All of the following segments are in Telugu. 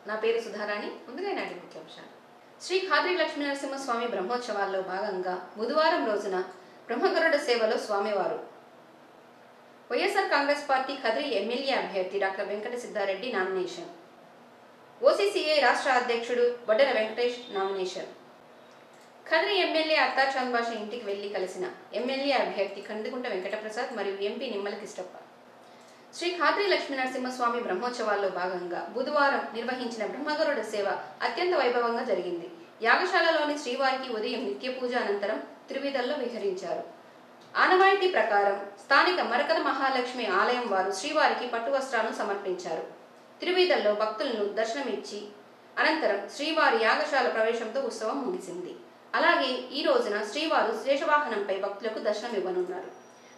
నా పేరు సుధారాణి. ముందుగా నాటి ముఖ్యాంశాలు. శ్రీ ఖాద్రి లక్ష్మీనరసింహస్వామి బ్రహ్మోత్సవాల్లో భాగంగా బుధవారం రోజున బ్రహ్మగరుడ సేవలో స్వామివారు వైఎస్ఆర్ కాంగ్రెస్ పార్టీ ఖద్రి ఎమ్మెల్యే అభ్యర్థి డాక్టర్ వెంకట సిద్ధారెడ్డి నామినేషన్, ఓసీసీఐ రాష్ట్ర అధ్యక్షుడు బొడ్డెర వెంకటేష్ నామినేషన్, ఖద్రి ఎమ్మెల్యే అత్తా చంద్బాష ఇంటికి వెళ్లి కలిసిన ఎమ్మెల్యే అభ్యర్థి కందికుంట వెంకటప్రసాద్ మరియు ఎంపీ నిమ్మల కిష్టప్ప. శ్రీ ఖాద్రి లక్ష్మీనరసింహస్వామి బ్రహ్మోత్సవాల్లో భాగంగా బుధవారం నిర్వహించిన బ్రహ్మగరుడ సేవ అత్యంత వైభవంగా జరిగింది. యాగశాలలోని శ్రీవారికి ఉదయం నిత్య పూజ అనంతరం తిరువీధుల్లో విహరించారు. ఆనవాయితీ ప్రకారం స్థానిక మరకత మహాలక్ష్మి ఆలయం వారు శ్రీవారికి పట్టు వస్త్రాలను సమర్పించారు. తిరువీధుల్లో భక్తులను దర్శనమిచ్చి అనంతరం శ్రీవారి యాగశాల ప్రవేశంతో ఉత్సవం ముగిసింది. అలాగే ఈ రోజున శ్రీవారు శేషవాహనంపై భక్తులకు దర్శనమివ్వనున్నారు.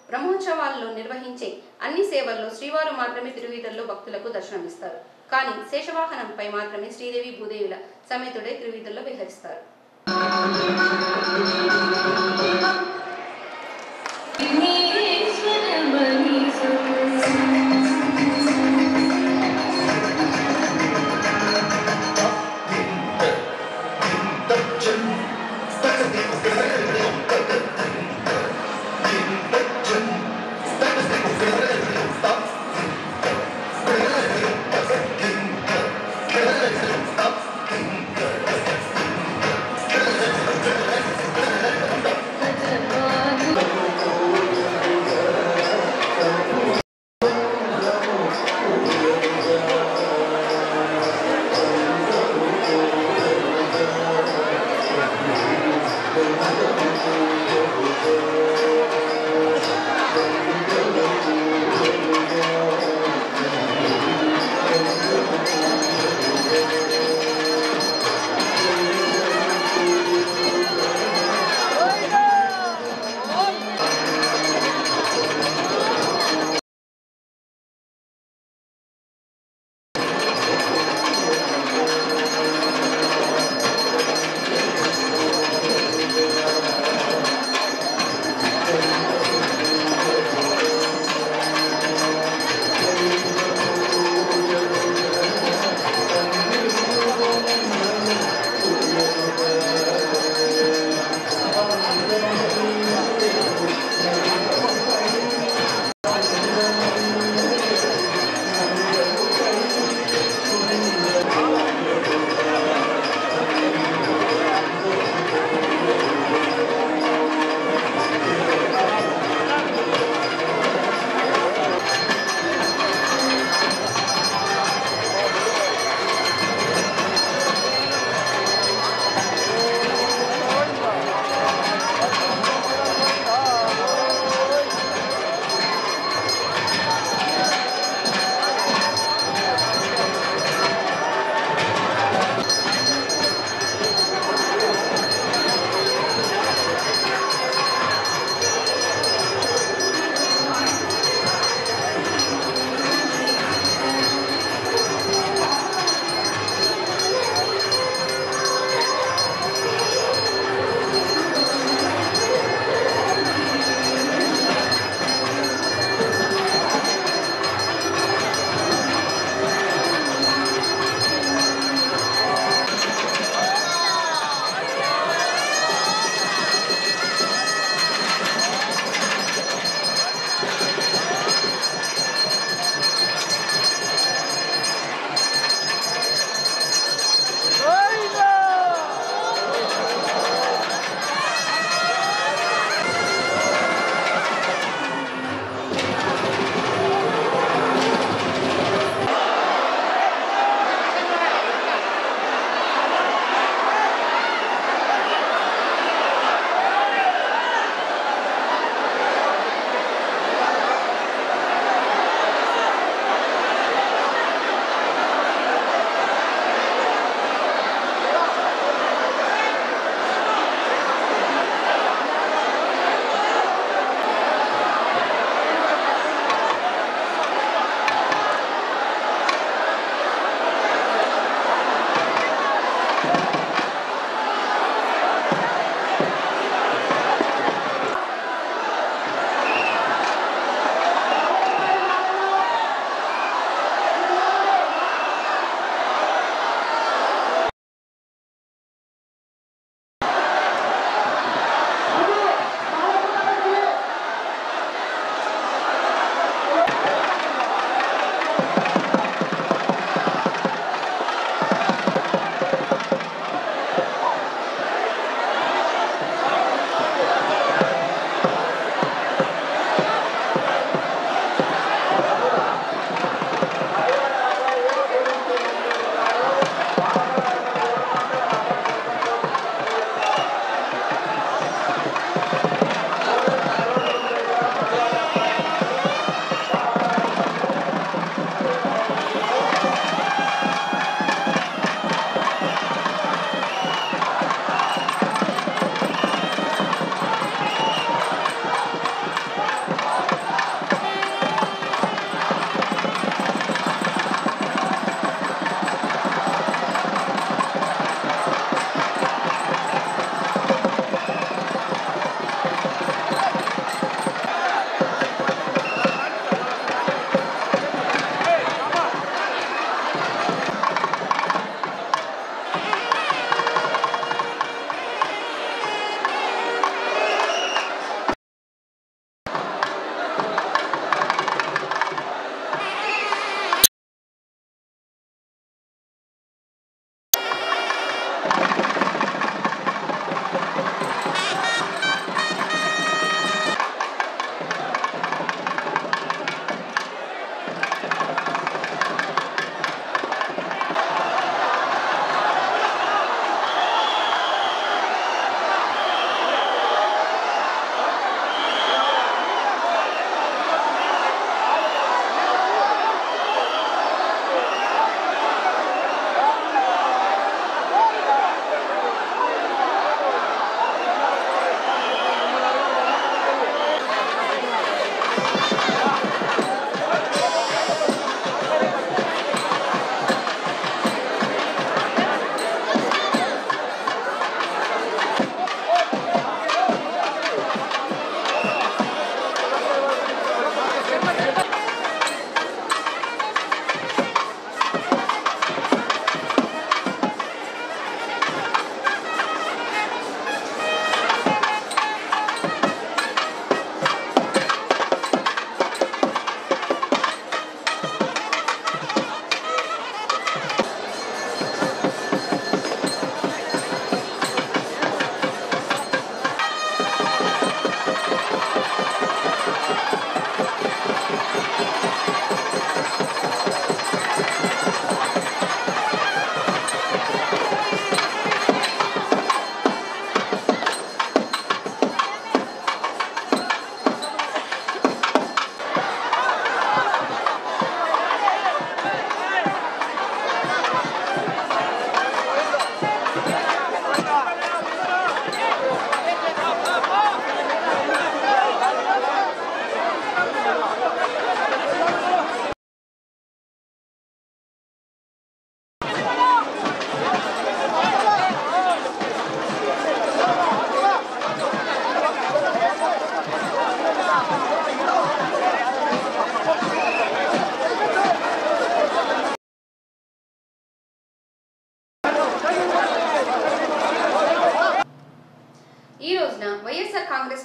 బ్రహ్మోత్సవాల్లో నిర్వహించే అన్ని సేవల్లో శ్రీవారు మాత్రమే తిరువీధుల్లో భక్తులకు దర్శనమిస్తారు. కానీ శేషవాహనంపై మాత్రమే శ్రీదేవి భూదేవుల సమేతుడై తిరువీధుల్లో విహరిస్తారు.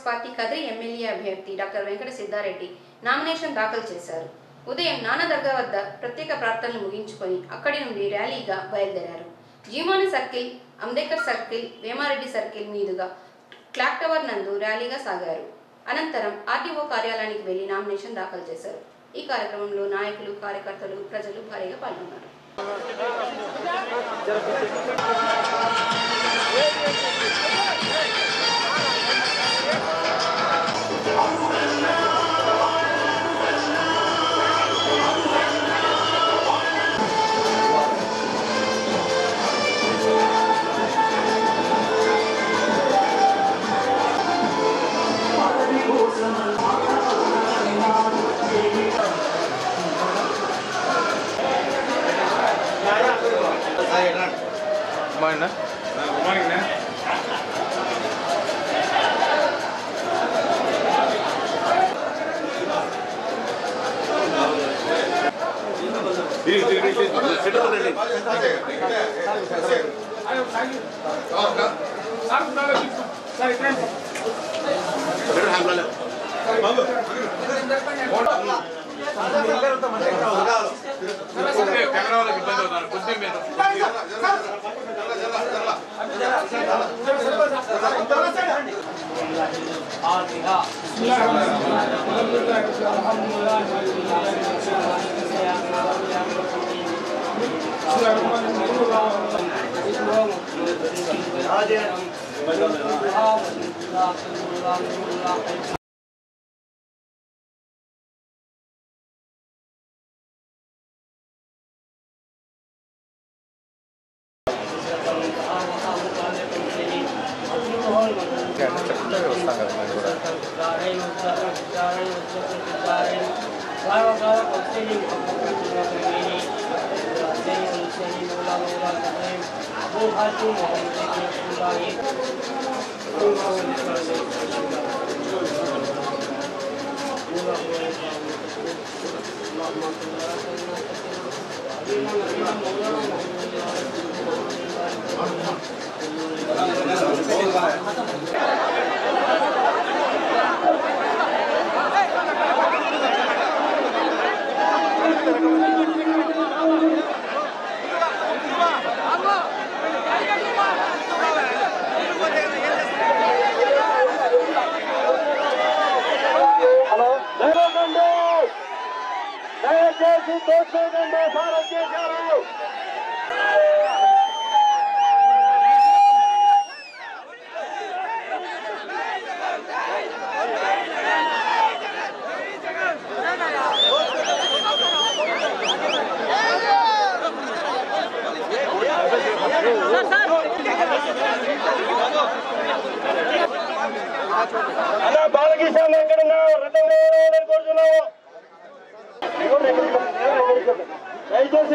కాంగ్రెస్ పార్టీ కదిరి ఎమ్మెల్యే అభ్యర్థి డాక్టర్ వెంకట సిద్ధారెడ్డి నామినేషన్ దాఖలు చేశారు. ఉదయం నానా దర్గా వద్ద ప్రత్యేక ప్రార్థనలు ముగించుకొని అక్కడి నుండి ర్యాలీగా బయలుదేరారు. జీమాని circle, Ambedkar circle, Vemareddy circle మీదుగా క్లాక్ టవర్ నందు ర్యాలీగా సాగారు. అనంతరం ఆర్టీఓ కార్యాలయానికి వెళ్లి నామినేషన్ దాఖలు చేశారు. ఈ కార్యక్రమంలో నాయకులు, కార్యకర్తలు, ప్రజలు భారీగా పాల్గొన్నారు.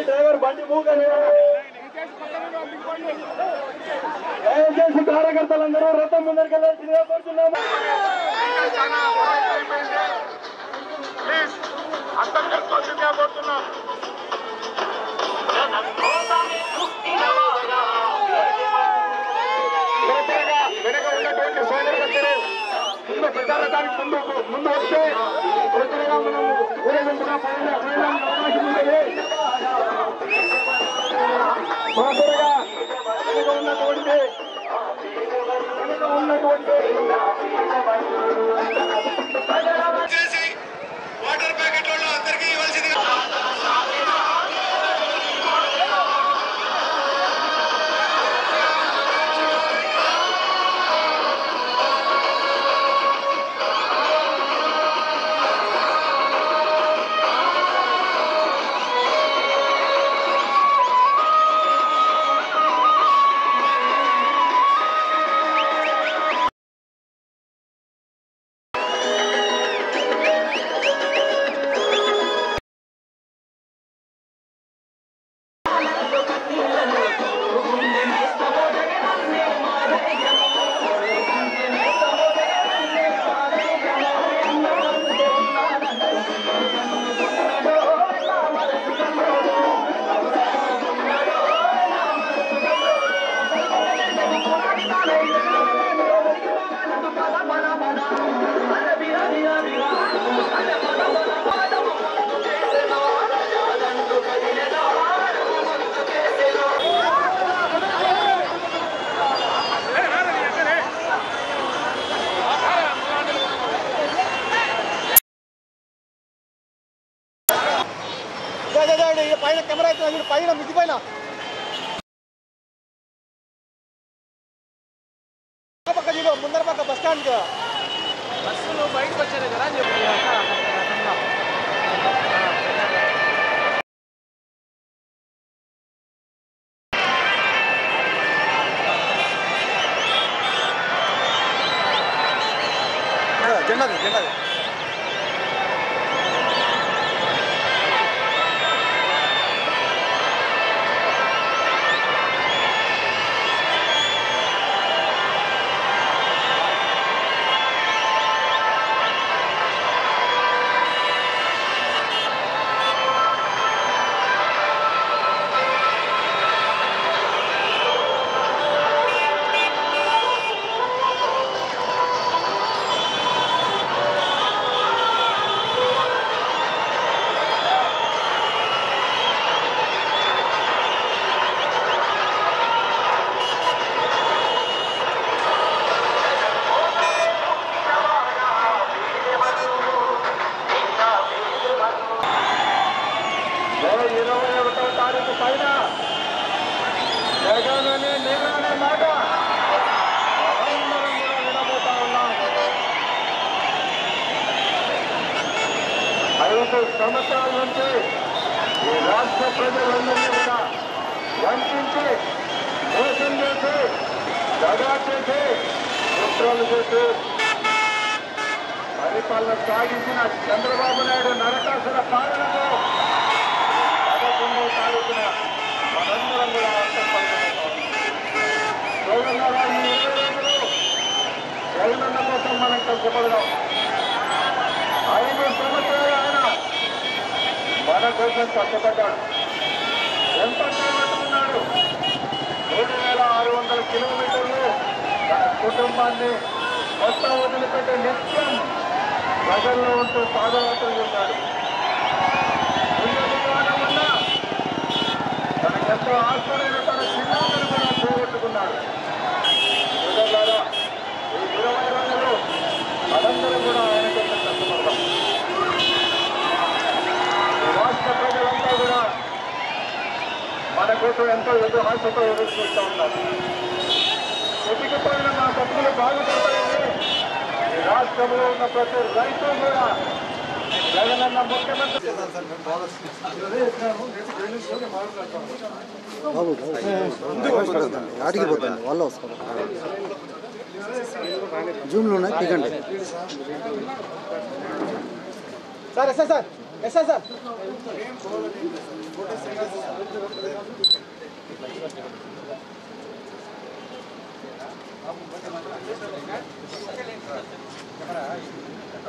డ్రైవర్ బండి దయచేసి కార్యకర్తలందరూ రథం ముందరికెళ్ళాల్సిందిగా కోరుతున్నాము. అర్థం చేసుకోవాల్సిందిగా కోరుతున్నాం. వెనక ఉన్నటువంటి సోదరులందరూ ముందు ప్రచారానికి ముందు వస్తే ప్రజలుగా మనం ఊరేగింపుగా పోయడానికి అవకాశం ఉంటుంది. సోదరుగా వెనక ఉన్నటువంటి వాటర్ ప్యాకెట్ వాళ్ళు అందరికీ ఇవ్వాల్సిందిగా పైన కెమెరా అయితే పైన మిద్ది పైన పక్క చూడు ముందర పక్క బస్ స్టాండ్ బస్సులు బయటకు వచ్చారు కదా అని చెప్పి జెండాది జెండాది సంవత్సరాల నుంచి ఈ రాష్ట్ర ప్రజలందరినీ కూడా వంచించి మోసం చేసి దగా చేసి కుట్రలు చేసి పరిపాలన సాగించిన చంద్రబాబు నాయుడు నరకాసుల పాలనతో 11వ తారీఖున మనందరం కూడా జగనన్న కోసం మనం కష్టపడదాం. 5 సంవత్సరాలు ఆయన మన కోసం కష్టపడ్డాడు. ఎంత చేపట్టుకున్నాడు? 3600 కిలోమీటర్లు తన కుటుంబాన్ని మొత్తం వదిలిపెట్టి నిత్యం ప్రజల్లో ఉంటూ పాదయాత్ర చేశాడు. ఉన్నా తనకు ఎంతో ఆశ్చర్యమైన తన చిన్నాలను కూడా పోగొట్టుకున్నాడు. ద్వారా ఈ 20 రోజులు మనందరూ కూడా ఆయన కోసం కష్టపడతాం. రాష్ట్ర ప్రజలంతా కూడా మన కోసం ఎంతో ఆశతో ఎదురు చూస్తూ ఉన్నారు. ఎదిగిపోయిన మా బతుకులు బాగుపడతాయని ఈ రాష్ట్రంలో ఉన్న ప్రతి రైతు కూడా జగనన్న ముఖ్యమంత్రి ఆడికి పోతుంది వాళ్ళు వస్తారు జూమ్లో ఉన్నాయి దిగండి sir yes sir yes sir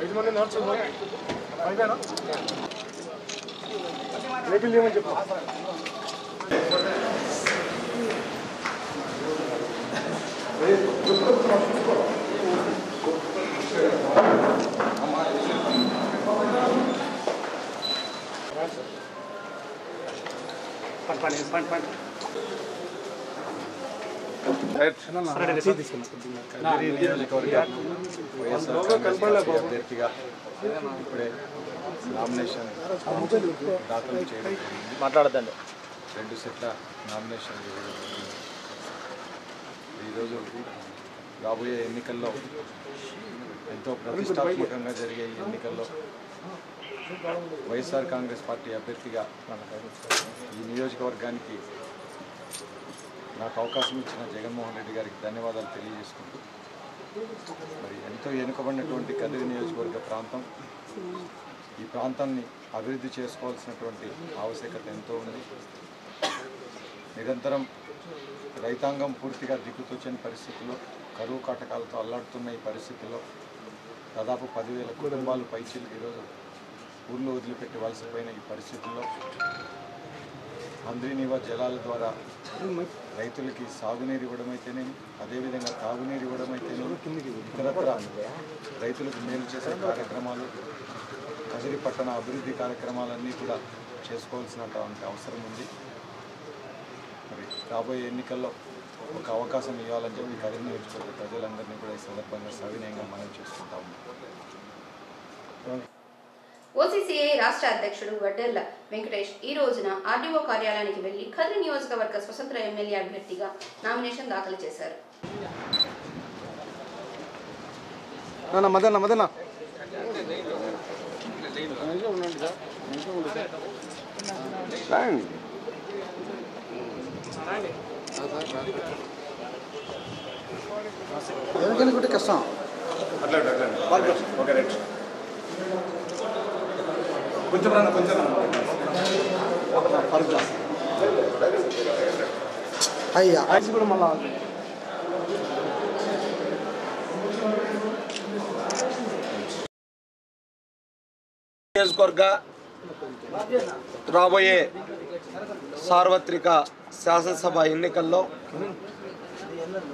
ఐదు మంది నడుచు అయిపోయాను లేబుల్ చేయమని చెప్పు. అభ్యర్థిగా ఇప్పుడే నామినేషన్ దాఖలు చేయడం మాట్లాడదండి 2 సెట్ల నామినేషన్ ఈరోజు రాబోయే ఎన్నికల్లో ఎంతో ప్రతిష్టాత్మకంగా జరిగే ఈ ఎన్నికల్లో వైఎస్ఆర్ కాంగ్రెస్ పార్టీ అభ్యర్థిగా ఈ నియోజకవర్గానికి నాకు అవకాశం ఇచ్చిన జగన్మోహన్ రెడ్డి గారికి ధన్యవాదాలు తెలియజేసుకుంటూ మరి ఎంతో వెనుకబడినటువంటి కదిరి నియోజకవర్గ ప్రాంతం ఈ ప్రాంతాన్ని అభివృద్ధి చేసుకోవాల్సినటువంటి ఆవశ్యకత ఎంతో ఉంది. నిరంతరం రైతాంగం పూర్తిగా దిక్కుతోచని పరిస్థితుల్లో కరువు కాటకాలతో అల్లాడుతున్న ఈ పరిస్థితుల్లో దాదాపు 10,000 కుటుంబాలు పైచిలు ఈరోజు ఊళ్ళో వదిలిపెట్టి వలసపోయిన ఈ పరిస్థితుల్లో అంద్రీనివా జలాల ద్వారా రైతులకి సాగునీరు ఇవ్వడమైతేనేమి, అదేవిధంగా తాగునీరు ఇవ్వడమైతేనేమి, ఇతరత్ర రైతులకు మేలు చేసే కార్యక్రమాలు, కదిరి పట్టణ అభివృద్ధి కార్యక్రమాలన్నీ కూడా చేసుకోవాల్సినటువంటి అవసరం ఉంది. మరి రాబోయే ఎన్నికల్లో ఒక అవకాశం ఇవ్వాలని చెప్పి కదిరి నియోజకవర్గ ప్రజలందరినీ కూడా ఈ సందర్భంగా సవినయంగా మనం చేసుకుంటాము. ఓసీసీఐ రాష్ట్ర అధ్యక్షుడు వడ్డెర్ల వెంకటేష్ ఈ రోజున ఆర్డీఓ కార్యాలయానికి వెళ్లి కదిరి నియోజకవర్గ స్వతంత్ర ఎమ్మెల్యే అభ్యర్థిగా నామినేషన్ దాఖలు చేశారు. ఎవరికైనా కష్టం కొంచెం అయ్యా కూడా మళ్ళా నియోజకవర్గ రాబోయే సార్వత్రిక శాసనసభ ఎన్నికల్లో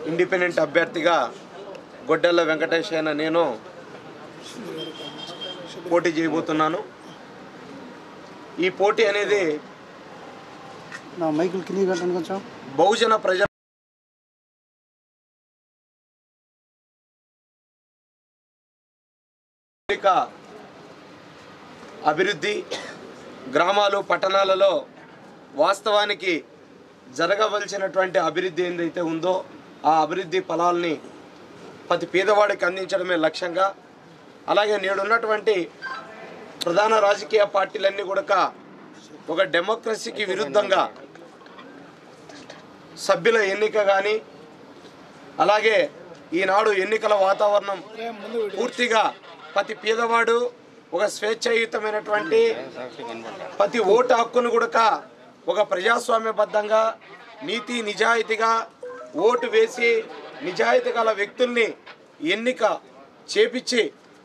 ఇండిపెండెంట్ అభ్యర్థిగా గొడ్డెల్ల వెంకటేష్ అయిన నేను పోటీ చేయబోతున్నాను. ఈ పోటీ అనేది నా మైకులు కింద పెట్టండి కొంచెం. బహుజన ప్రజా అభివృద్ధి, గ్రామాలు పట్టణాలలో వాస్తవానికి జరగవలసినటువంటి అభివృద్ధి ఏదైతే ఉందో ఆ అభివృద్ధి ఫలాల్ని ప్రతి పేదవాడికి అందించడమే లక్ష్యంగా, అలాగే నేడున్నటువంటి ప్రధాన రాజకీయ పార్టీలన్నీ కూడా ఒక డెమోక్రసీకి విరుద్ధంగా సభ్యుల ఎన్నిక కానీ, అలాగే ఈనాడు ఎన్నికల వాతావరణం పూర్తిగా ప్రతి పేదవాడు ఒక స్వేచ్ఛాయుతమైనటువంటి ప్రతి ఓటు హక్కును కూడా ఒక ప్రజాస్వామ్యబద్ధంగా నీతి నిజాయితీగా ఓటు వేసి నిజాయితీ గల వ్యక్తుల్ని ఎన్నిక చేపించి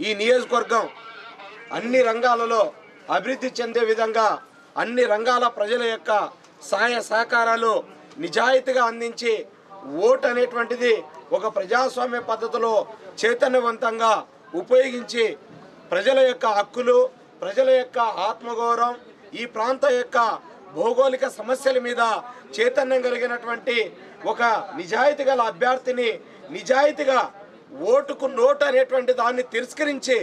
ఈ నియోజకవర్గం అన్ని రంగాలలో అభివృద్ధి చెందే విధంగా అన్ని రంగాల ప్రజల యొక్క సహాయ సహకారాలు నిజాయితీగా అందించి ఓటు అనేటువంటిది ఒక ప్రజాస్వామ్య పద్ధతిలో చైతన్యవంతంగా ఉపయోగించి ప్రజల యొక్క హక్కులు, ప్రజల యొక్క ఆత్మగౌరవం, ఈ ప్రాంత యొక్క భౌగోళిక సమస్యల మీద చైతన్యం కలిగినటువంటి ఒక నిజాయితీ గల అభ్యర్థిని నిజాయితీగా ఓటుకు నోటు అనేటువంటి దాన్ని తిరస్కరించి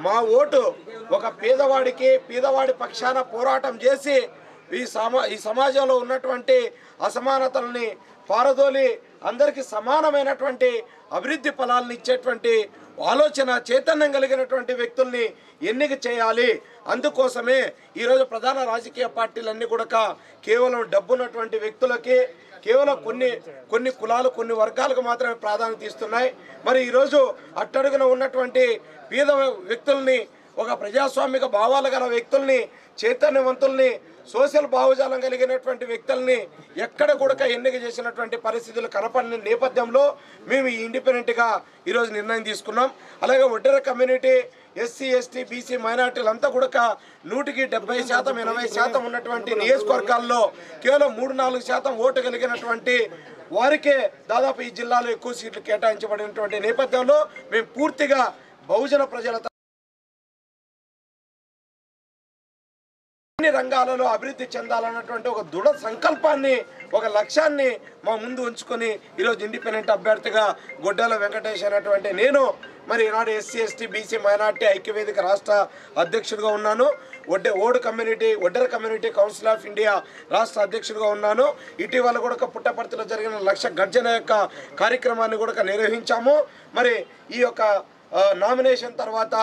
మా ఓటు ఒక పేదవాడి పక్షాన పోరాటం చేసి ఈ సమాజంలో ఉన్నటువంటి అసమానతల్ని పారదోలి అందరికీ సమానమైనటువంటి అభివృద్ధి ఫలాలను ఇచ్చేటువంటి ఆలోచన చైతన్యం కలిగినటువంటి వ్యక్తుల్ని ఎన్నిక చేయాలి. అందుకోసమే ఈరోజు ప్రధాన రాజకీయ పార్టీలన్నీ కూడా కేవలం డబ్బున్నటువంటి వ్యక్తులకి, కేవలం కొన్ని కులాలు, కొన్ని వర్గాలకు మాత్రమే ప్రాధాన్యత ఇస్తున్నాయి. మరి ఈరోజు అట్టడుగున ఉన్నటువంటి పేద వ్యక్తుల్ని, ఒక ప్రజాస్వామిక భావాలు గల వ్యక్తుల్ని, చైతన్యవంతుల్ని, సోషల్ భావజాలం కలిగినటువంటి వ్యక్తుల్ని ఎక్కడ కూడా ఎన్నిక చేసినటువంటి పరిస్థితులు కనపడిన నేపథ్యంలో మేము ఈ ఇండిపెండెంట్గా ఈరోజు నిర్ణయం తీసుకున్నాం. అలాగే Oddera community, SC, ST, BC మైనార్టీలంతా కూడా 100కి 70%, 80% ఉన్నటువంటి నియోజకవర్గాల్లో కేవలం 3-4% ఓటు కలిగినటువంటి వారికే దాదాపు ఈ జిల్లాలో ఎక్కువ సీట్లు కేటాయించబడినటువంటి నేపథ్యంలో మేము పూర్తిగా బహుజన ప్రజల అన్ని రంగాలలో అభివృద్ధి చెందాలన్నటువంటి ఒక దృఢ సంకల్పాన్ని, ఒక లక్ష్యాన్ని మా ముందు ఉంచుకొని ఈరోజు ఇండిపెండెంట్ అభ్యర్థిగా గొడ్డెల వెంకటేష్ అనేటువంటి నేను మరి ఈనాడు ఎస్సీ, ఎస్టీ, బీసీ మైనార్టీ ఐక్యవేదిక రాష్ట్ర అధ్యక్షుడిగా ఉన్నాను. Oddera community council of India రాష్ట్ర అధ్యక్షుడిగా ఉన్నాను. ఇటీవల కూడా పుట్టపర్తిలో జరిగిన లక్ష గర్జన యొక్క కార్యక్రమాన్ని కూడా నిర్వహించాము. మరి ఈ యొక్క నామినేషన్ తర్వాత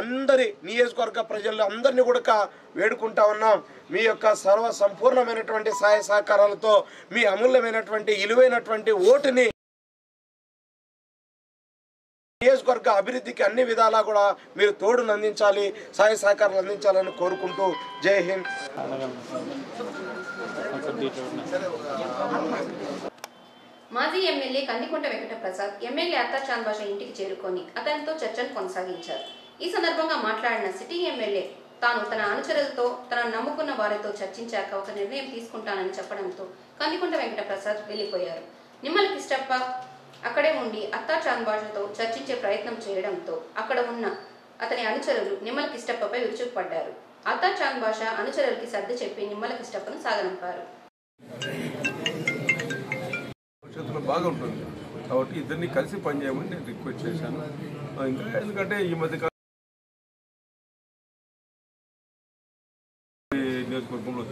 అందరి నియోజకవర్గ ప్రజలు అందరినీ కూడా వేడుకుంటా ఉన్నాం. మీ యొక్క సంపూర్ణమైనటువంటి సహాయ సహకారాలతో మీ అమూల్యమైనటువంటి విలువైనటువంటి ఓటుని నియోజకవర్గ అభివృద్ధికి అన్ని విధాలా కూడా మీరు తోడును అందించాలి, సహాయ సహకారాలు అందించాలని కోరుకుంటూ జై హింద్. మాజీ ఎమ్మెల్యే కందికుంట వెంకట ప్రసాద్ ఎమ్మెల్యే అత్తా చాంద్ బాషా ఇంటికి చేరుకొని అతనితో చర్చను కొనసాగించారు. ఈ సందర్భంగా మాట్లాడిన సిట్టింగ్ ఎమ్మెల్యే తాను తన అనుచరులతో, తనను నమ్ముకున్న వారితో చర్చించాక ఒక నిర్ణయం తీసుకుంటానని చెప్పడంతో కందికుంట వెంకట ప్రసాద్ వెళ్లిపోయారు. నిమ్మల కిష్టప్ప అక్కడే ఉండి అత్తా చాంద్ బాషాతో చర్చించే ప్రయత్నం చేయడంతో అక్కడ ఉన్న అతని అనుచరులు నిమ్మల కిష్టప్పపై విరుచుకుపడ్డారు. అత్తా చాంద్ బాషా అనుచరులకి సర్ది చెప్పి నిమ్మల కిష్టప్పను సాగనంపారు. భవిష్యత్తులో బాగుంటుంది కాబట్టి ఇద్దరిని కలిసి పనిచేయమని నేను రిక్వెస్ట్ చేశాను. ఇంకా ఎందుకంటే ఈ మధ్య నియోజకవర్గంలో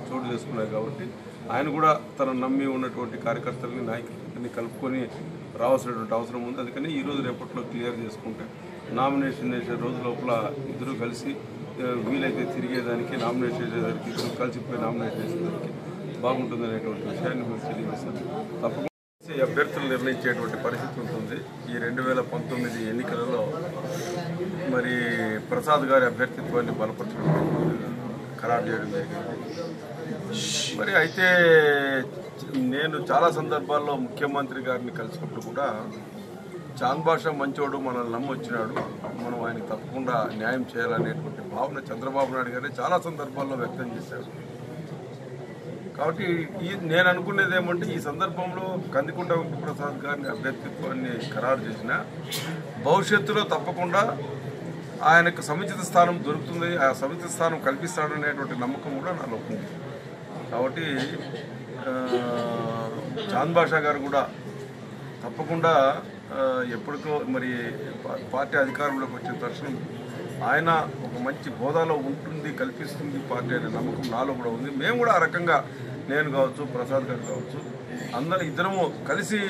చోటు చేసుకున్నారు కాబట్టి ఆయన కూడా తన నమ్మి ఉన్నటువంటి కార్యకర్తలని నాయకులని కలుపుకొని రావాల్సినటువంటి అవసరం ఉంది. అందుకని ఈరోజు రేపట్లో క్లియర్ చేసుకుంటే నామినేషన్ చేసే రోజు లోపల ఇద్దరు కలిసి వీలైతే తిరిగేదానికి నామినేట్ చేసేదానికి ఇద్దరు కలిసిపోయి నామినేట్ చేసేదానికి బాగుంటుంది అనేటువంటి విషయాన్ని మేము తెలియజేస్తాను. తప్పకుండా అభ్యర్థులు నిర్ణయించేటువంటి పరిస్థితి ఉంటుంది. ఈ 2019 ఎన్నికలలో మరి ప్రసాద్ గారి అభ్యర్థిత్వాన్ని బలపరచడం ఖరారు చేయడం జరిగింది. మరి అయితే నేను చాలా సందర్భాల్లో ముఖ్యమంత్రి గారిని కలిసినప్పుడు కూడా చాంద్ బాషా మంచోడు మనల్ని నమ్మొచ్చినాడు, మనం ఆయనకి తప్పకుండా న్యాయం చేయాలనేటువంటి భావన చంద్రబాబు నాయుడు గారే చాలా సందర్భాల్లో వ్యక్తం చేశారు. కాబట్టి నేను అనుకునేది ఏమంటే ఈ సందర్భంలో కందికుంట వెంకటప్రసాద్ గారిని అభ్యర్థిత్వాన్ని ఖరారు చేసిన భవిష్యత్తులో తప్పకుండా ఆయనకు సముచిత స్థానం దొరుకుతుంది, ఆ సముచిత స్థానం కల్పిస్తాడనేటువంటి నమ్మకం కూడా నాలో ఉంది. కాబట్టి చాంద్ బాషా గారు కూడా తప్పకుండా ఎప్పటికో మరి పార్టీ అధికారంలోకి వచ్చిన తక్షణం ఆయన ఒక మంచి హోదాలో ఉంటుంది, కల్పిస్తుంది పార్టీ అనే నమ్మకం నాలో కూడా ఉంది. మేము కూడా ఆ రకంగా నేను కావచ్చు, ప్రసాద్ గారు కావచ్చు, ఇద్దరము కలిసి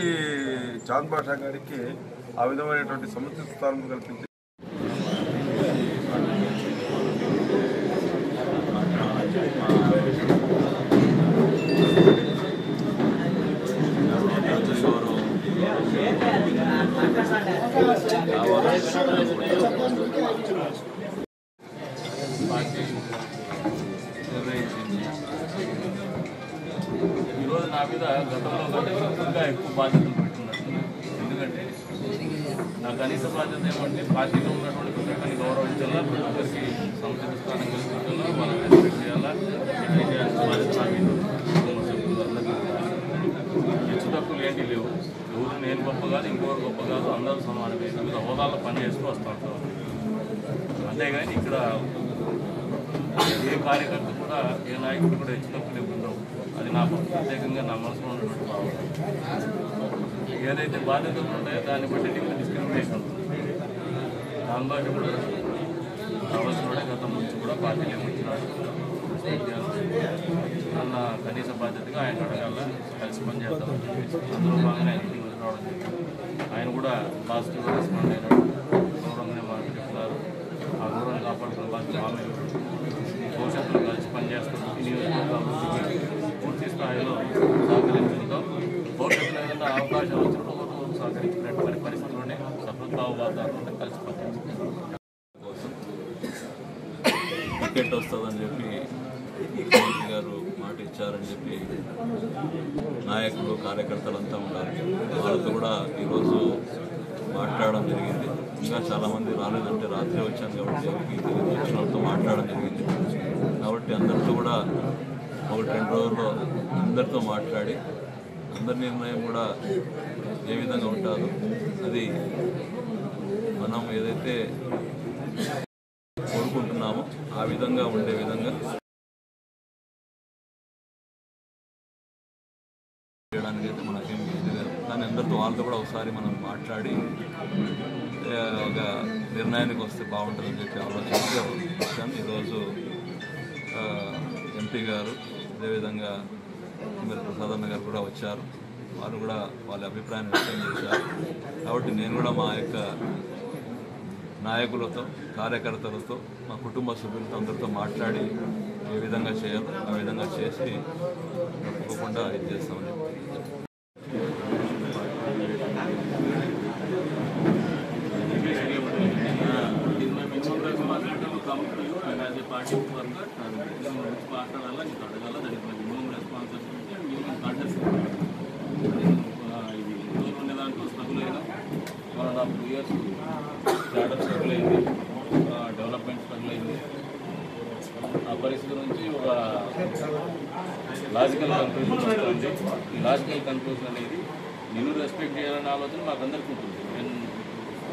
చాంద్ బాషా గారికి ఆ విధమైనటువంటి సముచిత స్థానం కల్పించి ఈరోజు నా మీద గతంలో కంటే ఇంకా ఎక్కువ బాధ్యతలు పెట్టున్నట్టు. ఎందుకంటే నా కనీస బాధ్యత ఏమంటే పార్టీలో ఉన్నటువంటి ప్రతి ఒక్కరిని గౌరవించాలా, ప్రతి ఒక్కరికి సముచిత స్థానం కల్పించాలా, వాళ్ళని రెస్పెక్ట్ చేయాలా, బాధ్యత నా మీద సభ్యులు అందరికీ హెచ్చు తక్కువలు ఏంటి లేవు. ఎవరు నేను గొప్ప కాదు, ఇంకొకరు గొప్ప కాదు, అందరూ సమానమే. వివిధ హోదాల్లో పని చేస్తూ వస్తూ ఉంటారు. అంతేగాని ఇక్కడ ఏ కార్యకర్త కూడా ఏ నాయకుడు కూడా హెచ్చు తక్కువలే ఉండవు. అది నాకు ప్రత్యేకంగా నా మనసులో ఉన్నటువంటి భావన. ఏదైతే బాధ్యతలు ఉంటాయో దాన్ని బట్టి నీకు డిస్క్రిమినేషన్ ఉంటుంది. దాని బట్టి కూడా కావాల్సిన గతం నుంచి కూడా పార్టీలో వచ్చినాడు, అన్న కనీస బాధ్యతగా ఆయన అడగాల, కలిసి పనిచేద్దామని చెప్పేసి అందులో భాగంగా ఆయన ఇంటికి రావడం జరిగింది. ఆయన కూడా పాజిటివ్గా రెస్పాండ్ అయినాడు, గౌరవంగానే మాట్లాడుతున్నారు. ఆ గౌరవాన్ని కాపాడుతున్న బాధ్యత ఆమె భవిష్యత్తులో కలిసి పనిచేస్తాం. ఈ నియోజకవర్గాలు పూర్తి స్థాయిలో సహకరించుకుంటాం. భవిష్యత్తులో ఏదైనా అవకాశం వచ్చినప్పుడు ఒకరు సహకరించినటువంటి పరిస్థితుల్లోనే సభ్యత్వాల వాతావరణంలో కలిసి పనిచేస్తాం. టికెట్ వస్తుందని చెప్పి ముఖ్యమంత్రి గారు మాట ఇచ్చారని చెప్పి నాయకులు కార్యకర్తలంతా ఉన్నారు. వాళ్ళతో కూడా ఈరోజు మాట్లాడడం జరిగింది. ఇంకా చాలామంది రాలేదంటే రాత్రి వచ్చాను కాబట్టి వచ్చిన వాళ్ళతో మాట్లాడడం జరిగింది. కాబట్టి అందరితో కూడా 1-2 రోజుల్లో అందరితో మాట్లాడి అందరి నిర్ణయం కూడా ఏ విధంగా ఉంటుందో అది మనం ఏదైతే కోరుకుంటున్నామో ఆ విధంగా ఉండే విధంగా చేయడానికి అయితే మనకేం ఇది లేదు. కానీ అందరితో వాళ్ళతో కూడా ఒకసారి మనం మాట్లాడి ఒక నిర్ణయానికి వస్తే బాగుంటుందని చెప్పి ఆలోచించి వచ్చాను. ఈరోజు ఎంపీ గారు అదేవిధంగా ఎమ్మెల్యే ప్రసాద్ అన్న గారు కూడా వచ్చారు. వారు కూడా వాళ్ళ అభిప్రాయాన్ని వ్యక్తం చేశారు. కాబట్టి నేను కూడా మా యొక్క నాయకులతో, కార్యకర్తలతో, మా కుటుంబ సభ్యులతో అందరితో మాట్లాడి ఏ విధంగా చేయాలో ఆ విధంగా చేసి తప్పకుండా ఇది చేస్తామని పార్టీ మాట్లాడాలా, నీకు అడగాల, దానికి minimum responsibility and minimum contest. ఇది రోజు ఉండే దాంట్లో స్ట్రగుల్ అయినా 1.5 years స్టార్టప్ స్ట్రగుల్ అయింది, డెవలప్మెంట్ స్ట్రగుల్ అయింది. ఆ పరిస్థితి నుంచి ఒక లాజికల్ కన్క్లూజన్ వస్తుంది. ఈ లాజికల్ కన్క్లూజన్ అనేది నేను రెస్పెక్ట్ చేయాలనే ఆలోచన మాకందరికీ ఉంటుంది.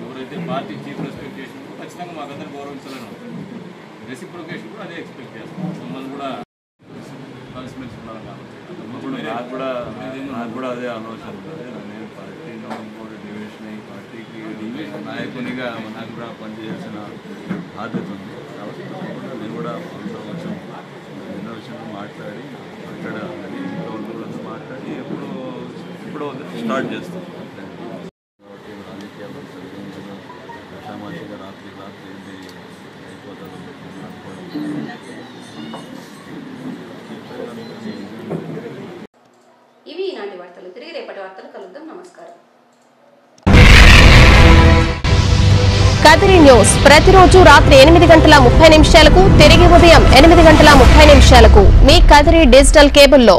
ఎవరైతే పార్టీ చీఫ్ రెస్పెక్ట్ చేసినప్పుడు ఖచ్చితంగా మాకందరూ గౌరవించాలని ఉంటుంది. రెసిప్రొకేషన్ కూడా అదే ఎక్స్పెక్ట్ చేస్తాం. మమ్మల్ని కూడా కలిసిమెలిసి ఉండాలని నాకు కూడా అదే ఆలోచన ఉంటుంది. నేను పార్టీలో ఇంకోటి డివిజన్ అయ్యి పార్టీకి నాయకునిగా నాకు కూడా పనిచేయాల్సిన బాధ్యత ఉంది. కాబట్టి నేను కూడా కొంచెం ఎన్నో స్టార్ట్ చేస్తాం. కాబట్టి రాజకీయాల్లో సరిగ్గా సామాజిక రాత్రి అయిపోతుంది. ఇవి ఈనాటి వార్తలు. తిరిగి రేపటి వార్తలు కలుద్దాం. నమస్కారం. కదిరి న్యూస్ ప్రతిరోజు రాత్రి 8:30 తిరిగి ఉదయం 8:30 మీ కదిరి డిజిటల్ కేబుల్లో.